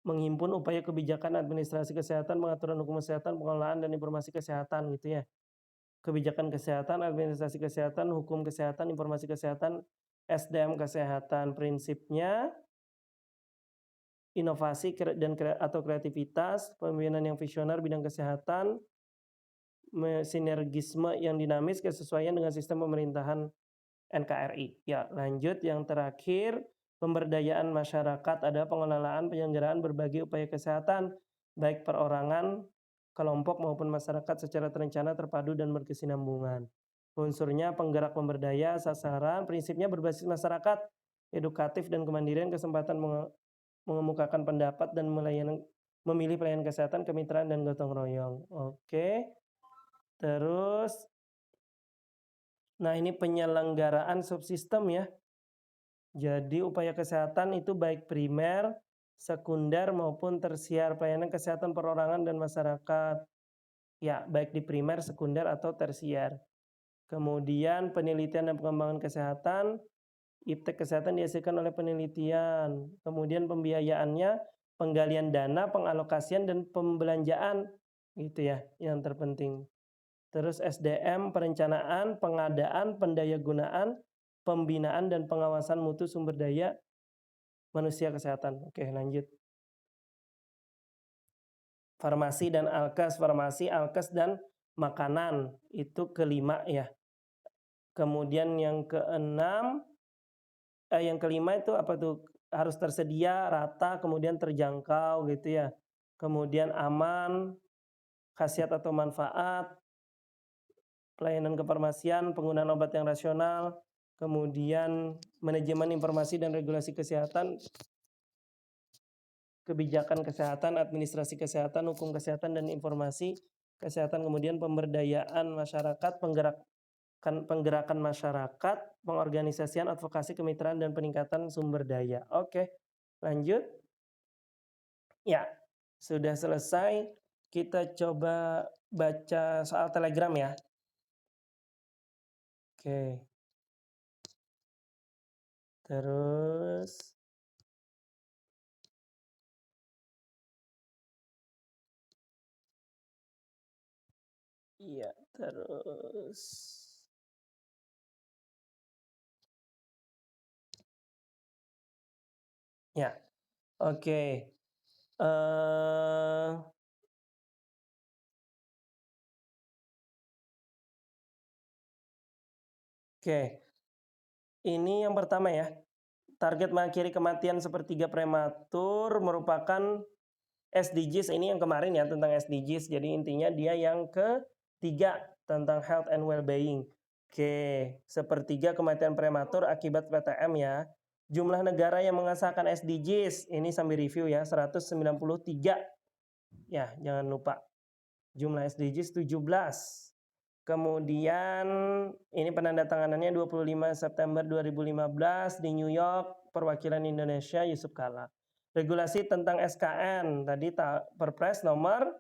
A: menghimpun upaya kebijakan administrasi kesehatan, pengaturan hukum kesehatan, pengelolaan dan informasi kesehatan gitu ya. Kebijakan kesehatan, administrasi kesehatan, hukum kesehatan, informasi kesehatan, SDM kesehatan. Prinsipnya inovasi dan atau kreativitas, pemimpinan yang visioner bidang kesehatan, sinergisme yang dinamis, kesesuaian dengan sistem pemerintahan NKRI. Ya, lanjut yang terakhir, pemberdayaan masyarakat, ada pengelolaan penyelenggaraan berbagai upaya kesehatan, baik perorangan, kelompok maupun masyarakat secara terencana, terpadu, dan berkesinambungan. Unsurnya penggerak pemberdaya, sasaran, prinsipnya berbasis masyarakat, edukatif dan kemandirian, kesempatan mengemukakan pendapat dan memilih pelayanan kesehatan, kemitraan, dan gotong royong. Oke. Terus, nah ini penyelenggaraan subsistem ya. Jadi upaya kesehatan itu baik primer, sekunder maupun tersier, pelayanan kesehatan perorangan dan masyarakat. Ya, baik di primer, sekunder atau tersier. Kemudian penelitian dan pengembangan kesehatan, iptek kesehatan dihasilkan oleh penelitian. Kemudian pembiayaannya, penggalian dana, pengalokasian dan pembelanjaan, gitu ya, yang terpenting. Terus SDM, perencanaan, pengadaan, pendayagunaan, pembinaan dan pengawasan mutu sumber daya manusia kesehatan. Oke, lanjut. Farmasi dan alkes, farmasi, alkes dan makanan itu kelima ya. Kemudian yang yang kelima itu apa tuh? Harus tersedia, rata, kemudian terjangkau gitu ya. Kemudian aman, khasiat atau manfaat, pelayanan kefarmasian, penggunaan obat yang rasional, kemudian manajemen informasi dan regulasi kesehatan, kebijakan kesehatan, administrasi kesehatan, hukum kesehatan dan informasi kesehatan, kemudian pemberdayaan masyarakat, penggerakan masyarakat, pengorganisasian, advokasi, kemitraan dan peningkatan sumber daya. Oke, lanjut. Ya, sudah selesai. Kita coba baca soal Telegram ya. Oke. Terus iya, terus ya. Oke. Oke. Ini yang pertama ya. Target mengakhiri kematian sepertiga prematur merupakan SDGs, ini yang kemarin ya tentang SDGs. Jadi intinya dia yang ketiga tentang health and well-being. Oke, sepertiga kematian prematur akibat PTM ya. Jumlah negara yang mengesahkan SDGs, ini sambil review ya, 193. Ya, jangan lupa. Jumlah SDGs 17. Kemudian ini penandatanganannya 25 September 2015 di New York, perwakilan Indonesia Yusuf Kala. Regulasi tentang SKN, tadi Perpres nomor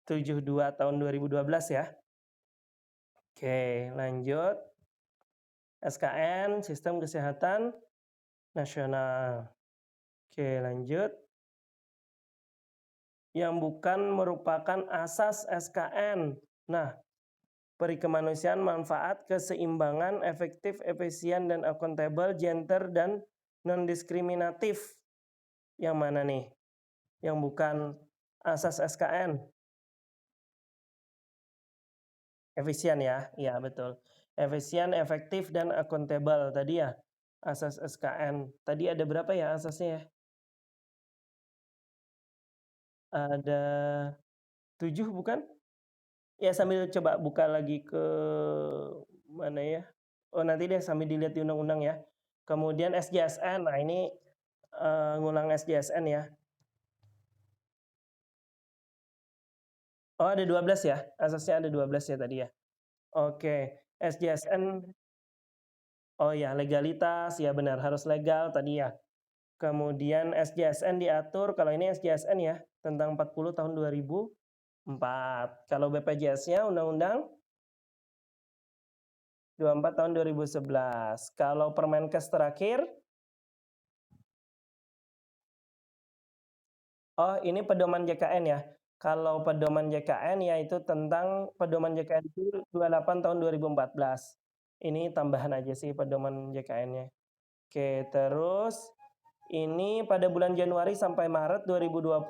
A: 72 tahun 2012 ya. Oke, lanjut. SKN, Sistem Kesehatan Nasional. Oke, lanjut. Yang bukan merupakan asas SKN. Nah, peri kemanusiaan, manfaat, keseimbangan, efektif, efisien, dan akuntabel, gender, dan non-diskriminatif. Yang mana nih? Yang bukan asas SKN. Efisien ya, iya betul. Efisien, efektif, dan akuntabel tadi ya. Asas SKN. Tadi ada berapa ya asasnya ya? Ada 7 bukan? Ya sambil coba buka lagi ke mana ya? Oh nanti deh sambil dilihat di undang-undang ya. Kemudian SJSN, nah ini ngulang SJSN ya. Oh ada 12 ya, asasnya ada 12 ya tadi ya. Oke, SJSN, oh ya legalitas, ya benar harus legal tadi ya. Kemudian SJSN diatur, kalau ini SJSN ya, tentang 40 tahun 2004. Kalau BPJS-nya Undang-Undang 24 tahun 2011. Kalau Permenkes terakhir, oh ini pedoman JKN ya. Kalau pedoman JKN yaitu tentang pedoman JKN itu 28 tahun 2014. Ini tambahan aja sih pedoman JKN-nya. Oke, terus ini pada bulan Januari sampai Maret 2020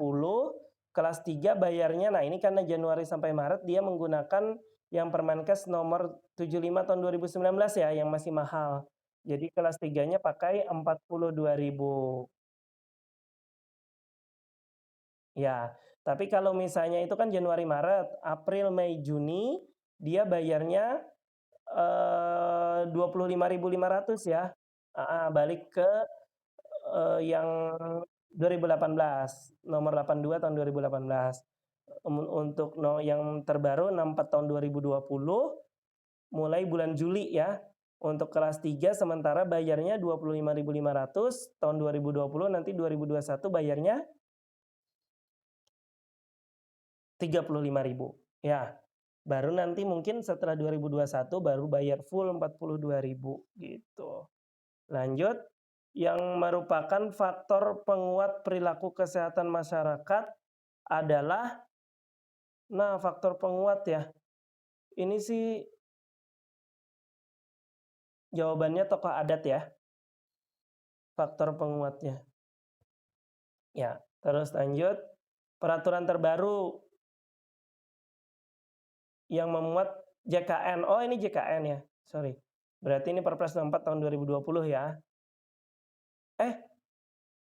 A: kelas 3 bayarnya, nah ini karena Januari sampai Maret dia menggunakan yang Permenkes nomor 75 tahun 2019 ya yang masih mahal. Jadi kelas 3-nya pakai 42.000. Ya, tapi kalau misalnya itu kan Januari Maret, April Mei Juni dia bayarnya 25.500 ya. Balik ke yang 2018, nomor 82 tahun 2018. Untuk yang terbaru 64 tahun 2020 mulai bulan Juli ya. Untuk kelas 3 sementara bayarnya 25.500, tahun 2020, nanti 2021 bayarnya 35.000. Ya, baru nanti mungkin setelah 2021 baru bayar full 42.000 gitu. Lanjut, yang merupakan faktor penguat perilaku kesehatan masyarakat adalah, nah faktor penguat ya, ini sih jawabannya tokoh adat ya, faktor penguatnya. Ya, terus lanjut, peraturan terbaru yang memuat JKN. Oh, ini JKN ya, sorry. Berarti ini Perpres 64 tahun 2020 ya.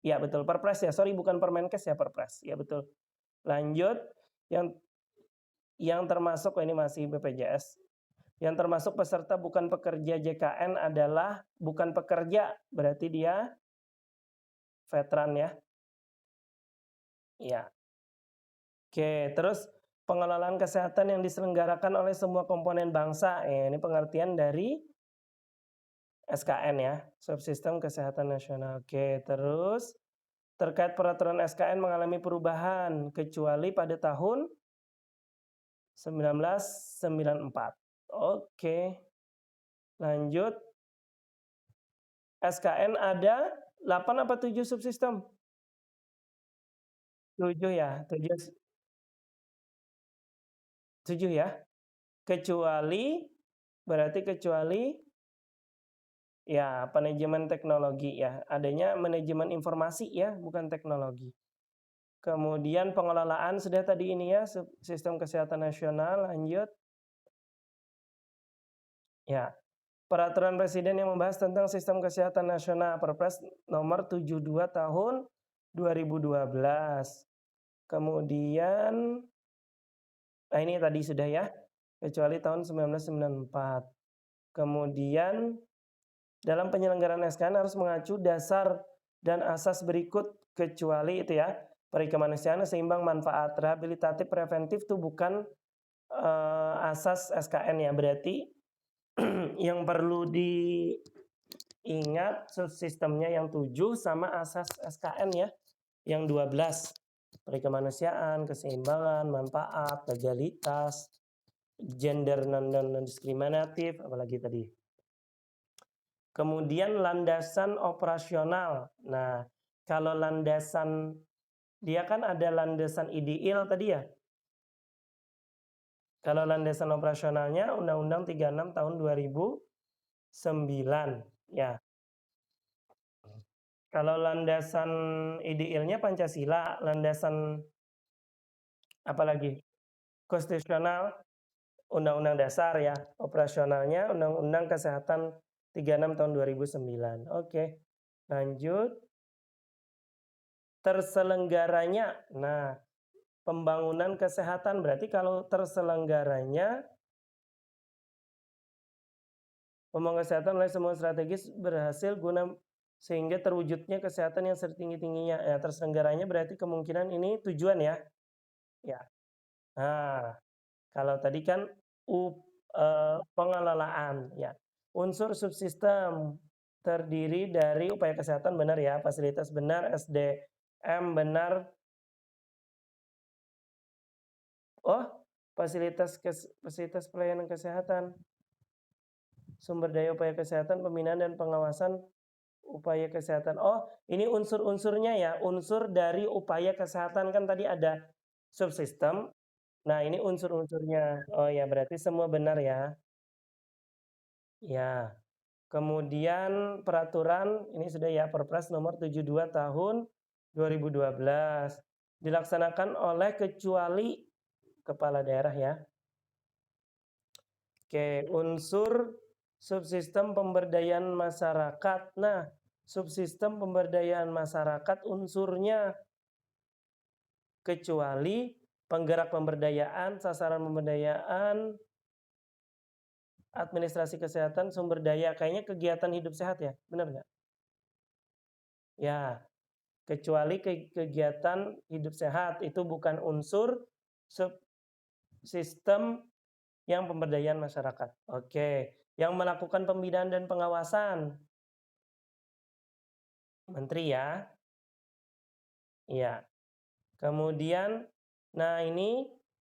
A: Ya betul, Perpres ya, sorry bukan Permenkes ya, Perpres. Ya betul. Lanjut, yang termasuk, ini masih BPJS. Yang termasuk peserta bukan pekerja JKN adalah bukan pekerja, berarti dia veteran ya. Ya. Oke, terus pengelolaan kesehatan yang diselenggarakan oleh semua komponen bangsa. Ini pengertian dari SKN ya, Subsistem Kesehatan Nasional. Oke, terus terkait peraturan SKN mengalami perubahan kecuali pada tahun 1994. Oke. Lanjut. SKN ada 8 apa 7 subsistem? 7 ya, 7 ya. Kecuali, berarti kecuali ya manajemen teknologi ya. Adanya manajemen informasi ya, bukan teknologi. Kemudian pengelolaan sudah tadi ini ya, sistem kesehatan nasional. Lanjut. Ya. Peraturan Presiden yang membahas tentang sistem kesehatan nasional, Perpres nomor 72 tahun 2012. Kemudian, nah ini tadi sudah ya, kecuali tahun 1994. Kemudian, dalam penyelenggaraan SKN harus mengacu dasar dan asas berikut, kecuali itu ya, perikemanusiaan, seimbang, manfaat, rehabilitatif, preventif itu bukan asas SKN ya, berarti yang perlu diingat subsistemnya yang 7 sama asas SKN ya, yang 12. Perikemanusiaan, keseimbangan, manfaat, legalitas, gender non-diskriminatif, apalagi tadi. Kemudian landasan operasional. Nah, kalau landasan, dia kan ada landasan IDIL tadi ya. Kalau landasan operasionalnya Undang-Undang 36 tahun 2009 ya. Kalau landasan IDIL-nya Pancasila, landasan apalagi? Konstitusional, Undang-Undang Dasar ya. Operasionalnya Undang-Undang Kesehatan 36 tahun 2009. Oke. Lanjut. Terselenggaranya. Nah, pembangunan kesehatan berarti kalau terselenggaranya pembangunan kesehatan oleh semua strategis berhasil guna sehingga terwujudnya kesehatan yang setinggi-tingginya. Ya, terselenggaranya berarti kemungkinan ini tujuan ya. Ya. Nah, kalau tadi kan pengelolaan ya. Unsur subsistem terdiri dari upaya kesehatan benar ya, fasilitas benar, SDM benar. Oh, fasilitas pelayanan kesehatan. Sumber daya upaya kesehatan, pembinaan dan pengawasan upaya kesehatan. Oh, ini unsur-unsurnya ya, unsur dari upaya kesehatan kan tadi ada subsistem. Nah, ini unsur-unsurnya. Oh ya, berarti semua benar ya. Ya. Kemudian peraturan ini sudah ya, Perpres nomor 72 tahun 2012 dilaksanakan oleh kecuali kepala daerah ya. Oke, unsur subsistem pemberdayaan masyarakat. Nah, subsistem pemberdayaan masyarakat unsurnya kecuali penggerak pemberdayaan, sasaran pemberdayaan, administrasi kesehatan, sumber daya. Kayaknya kegiatan hidup sehat ya, benar nggak? Ya, kecuali kegiatan hidup sehat itu bukan unsur subsistem yang pemberdayaan masyarakat. Oke. Yang melakukan pembinaan dan pengawasan. Menteri ya. Iya. Kemudian, nah ini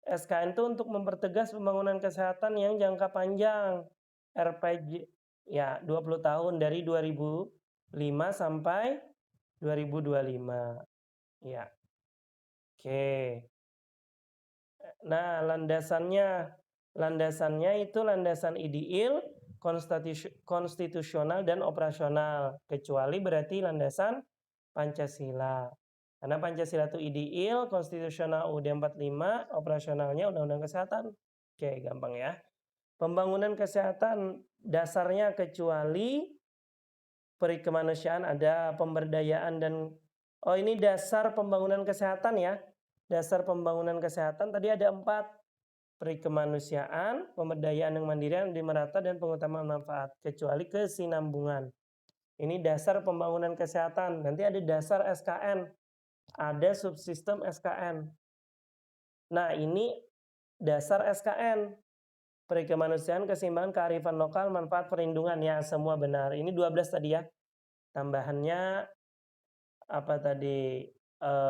A: SKN itu untuk mempertegas pembangunan kesehatan yang jangka panjang. RPG ya 20 tahun dari 2005 sampai 2025. Ya. Oke. Nah, landasannya itu landasan ideal, konstitusional dan operasional. Kecuali berarti landasan Pancasila. Karena Pancasila itu ideal, konstitusional UUD 45, operasionalnya Undang-Undang Kesehatan. Oke, gampang ya. Pembangunan kesehatan dasarnya kecuali peri kemanusiaan ada, pemberdayaan dan ini dasar pembangunan kesehatan ya. Dasar pembangunan kesehatan tadi ada 4. Peri kemanusiaan, pemberdayaan yang mandiri, yang merata, dan pengutamaan manfaat. Kecuali kesinambungan. Ini dasar pembangunan kesehatan. Nanti ada dasar SKN. Ada subsistem SKN. Nah, ini dasar SKN. Peri kemanusiaan, keseimbangan, kearifan lokal, manfaat, perlindungan. Ya, semua benar. Ini 12 tadi ya. Tambahannya apa tadi?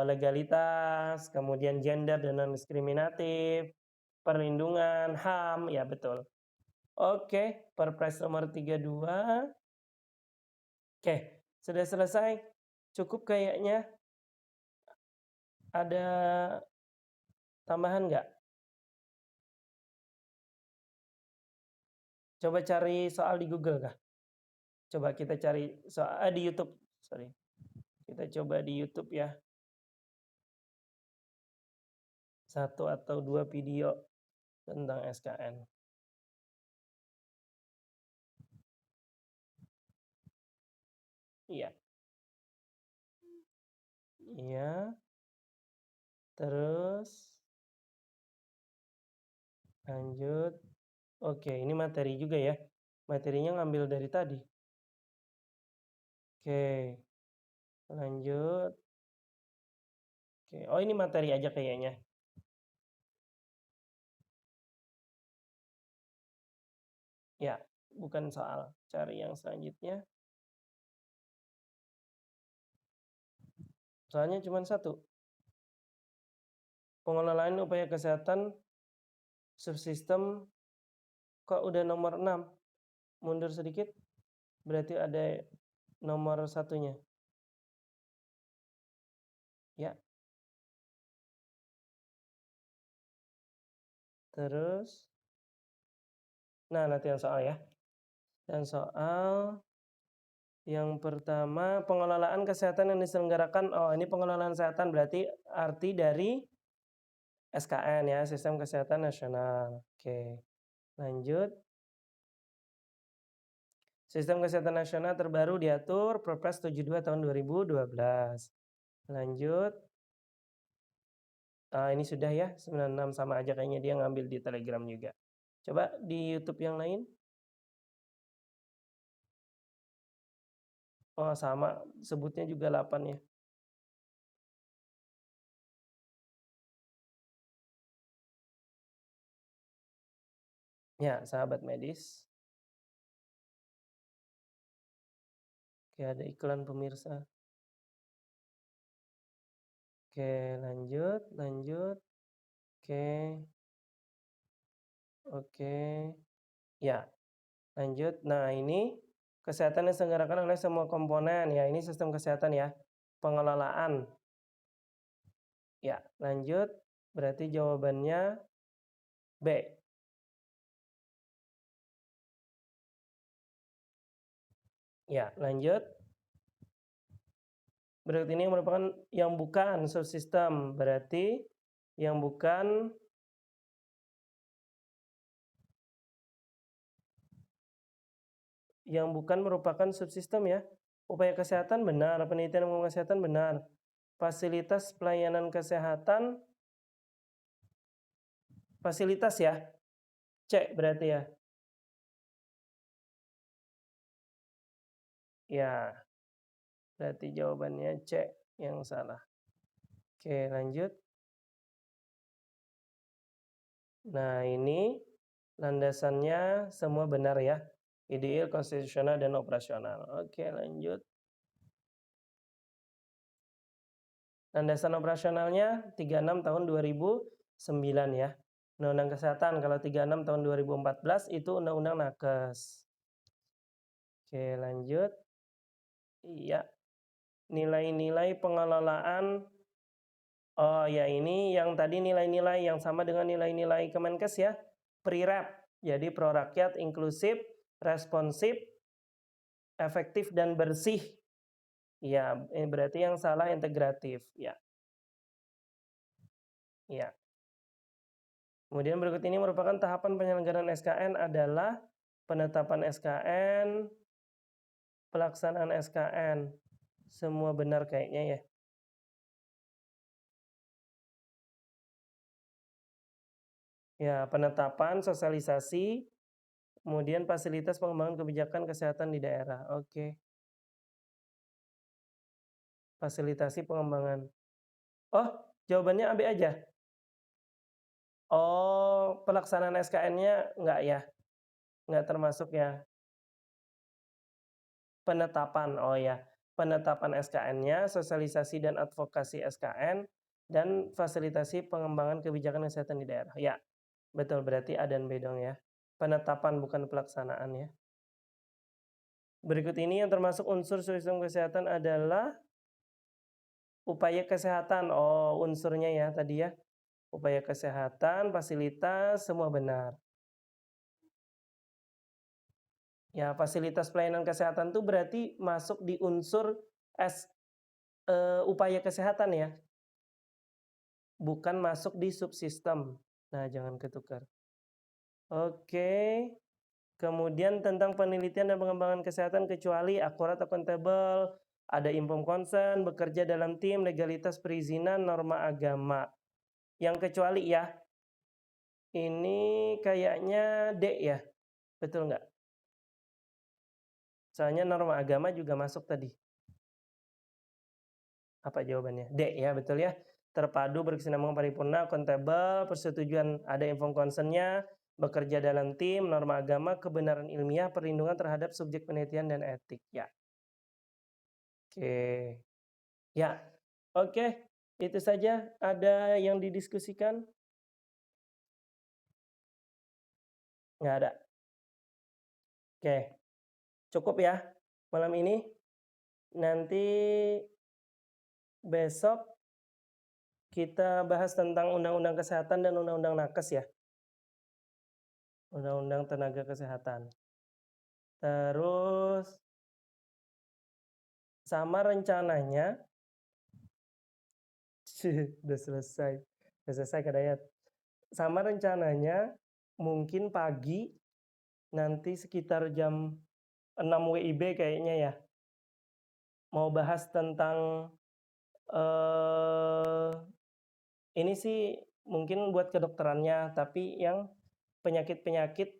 A: Legalitas, kemudian gender dan non-diskriminatif, perlindungan, HAM, ya betul. Oke, Perpres nomor 32. Oke, sudah selesai. Cukup kayaknya. Ada tambahan nggak? Coba cari soal di Google kah? Coba kita cari soal di YouTube. Sorry. Kita coba di YouTube ya. 1 atau 2 video tentang SKN. Iya. Iya. Terus lanjut. Oke, ini materi juga ya. Materinya ngambil dari tadi. Oke. Lanjut. Oke. Oh, ini materi aja kayaknya. Ya, bukan soal. Cari yang selanjutnya. Soalnya cuma 1. Pengelolaan upaya kesehatan subsistem kok udah nomor 6. Mundur sedikit. Berarti ada nomor 1-nya. Ya. Terus. Nah, latihan soal ya. Dan soal yang pertama, pengelolaan kesehatan yang diselenggarakan. Oh, ini pengelolaan kesehatan berarti arti dari SKN ya, Sistem Kesehatan Nasional. Oke. Lanjut. Sistem Kesehatan Nasional terbaru diatur Perpres 72 tahun 2012. Lanjut. Ini sudah ya, 96 sama aja kayaknya dia ngambil di Telegram juga. Coba di YouTube yang lain. Oh, sama, sebutnya juga 8 ya. Ya, sahabat medis. Oke, ada iklan pemirsa. Oke, lanjut. Oke. Ya, lanjut. Nah, ini kesehatan yang diselenggarakan oleh semua komponen ya. Ini sistem kesehatan ya. Pengelolaan. Ya, lanjut. Berarti jawabannya B. Ya, lanjut. Berarti ini merupakan yang bukan subsistem. Berarti yang bukan merupakan subsistem ya. Upaya kesehatan benar, penelitian dan kesehatan benar. Fasilitas pelayanan kesehatan, fasilitas ya. C berarti ya. Ya, berarti jawabannya C yang salah. Oke, lanjut. Nah, ini landasannya semua benar ya. ideal, konstitusional, dan operasional. Oke, lanjut. Landasan operasionalnya 36 tahun 2009 ya. Undang-Undang Kesehatan kalau 36 tahun 2014 itu Undang-Undang Nakes. Oke, lanjut. Iya. Nilai-nilai pengelolaan. Oh ya, ini yang tadi nilai-nilai yang sama dengan nilai-nilai Kemenkes ya. Pre-rap. Jadi pro-rakyat, inklusif, responsif, efektif dan bersih. Ya, berarti yang salah integratif. Ya. Ya. Kemudian berikut ini merupakan tahapan penyelenggaraan SKN adalah penetapan SKN, pelaksanaan SKN. Semua benar kayaknya ya. Ya, penetapan, sosialisasi, kemudian fasilitas pengembangan kebijakan kesehatan di daerah. Oke. Fasilitasi pengembangan. Oh, jawabannya AB aja. Oh, pelaksanaan SKN-nya enggak ya? Enggak termasuk ya. Penetapan, oh ya. Penetapan SKN-nya, sosialisasi dan advokasi SKN, dan fasilitasi pengembangan kebijakan kesehatan di daerah. Ya, betul. Berarti A dan B dong ya. Penetapan bukan pelaksanaan ya. Berikut ini yang termasuk unsur sistem kesehatan adalah upaya kesehatan. Oh, unsurnya ya tadi ya. Upaya kesehatan, fasilitas, semua benar. Ya, fasilitas pelayanan kesehatan itu berarti masuk di unsur upaya kesehatan ya. Bukan masuk di subsistem. Nah, jangan ketukar. Oke. Kemudian tentang penelitian dan pengembangan kesehatan kecuali akurat, akuntabel, ada informed consent, bekerja dalam tim, legalitas perizinan, norma agama. Yang kecuali ya. Ini kayaknya D ya. Betul nggak? Soalnya norma agama juga masuk tadi. Apa jawabannya? D ya, betul ya. Terpadu, berkesinambungan, paripurna, akuntabel, persetujuan, ada informed consent-nya, bekerja dalam tim, norma agama, kebenaran ilmiah, perlindungan terhadap subjek penelitian dan etik. Ya. Oke. Ya. Oke. Itu saja. Ada yang didiskusikan? Nggak ada. Oke. Cukup ya malam ini. Nanti besok kita bahas tentang Undang-Undang Kesehatan dan Undang-Undang Nakes ya. Undang-Undang Tenaga Kesehatan. Terus sama rencananya udah selesai. Udah selesai Kak Dayat. Sama rencananya mungkin pagi nanti sekitar jam 6 WIB kayaknya ya. Mau bahas tentang ini sih mungkin buat kedokterannya, tapi yang penyakit-penyakit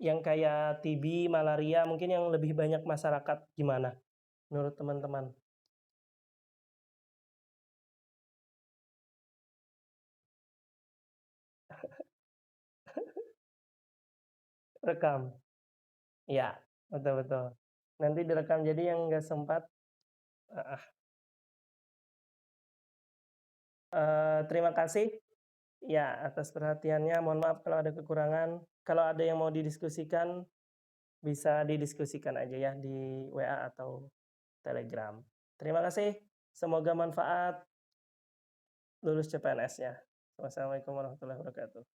A: yang kayak TB, malaria, mungkin yang lebih banyak masyarakat gimana menurut teman-teman? Rekam. Ya, betul-betul. Nanti direkam jadi yang nggak sempat. Terima kasih ya atas perhatiannya. Mohon maaf kalau ada kekurangan. Kalau ada yang mau didiskusikan, bisa didiskusikan aja ya di WA atau Telegram. Terima kasih. Semoga manfaat. Lulus CPNS-nya. Wassalamualaikum warahmatullahi wabarakatuh.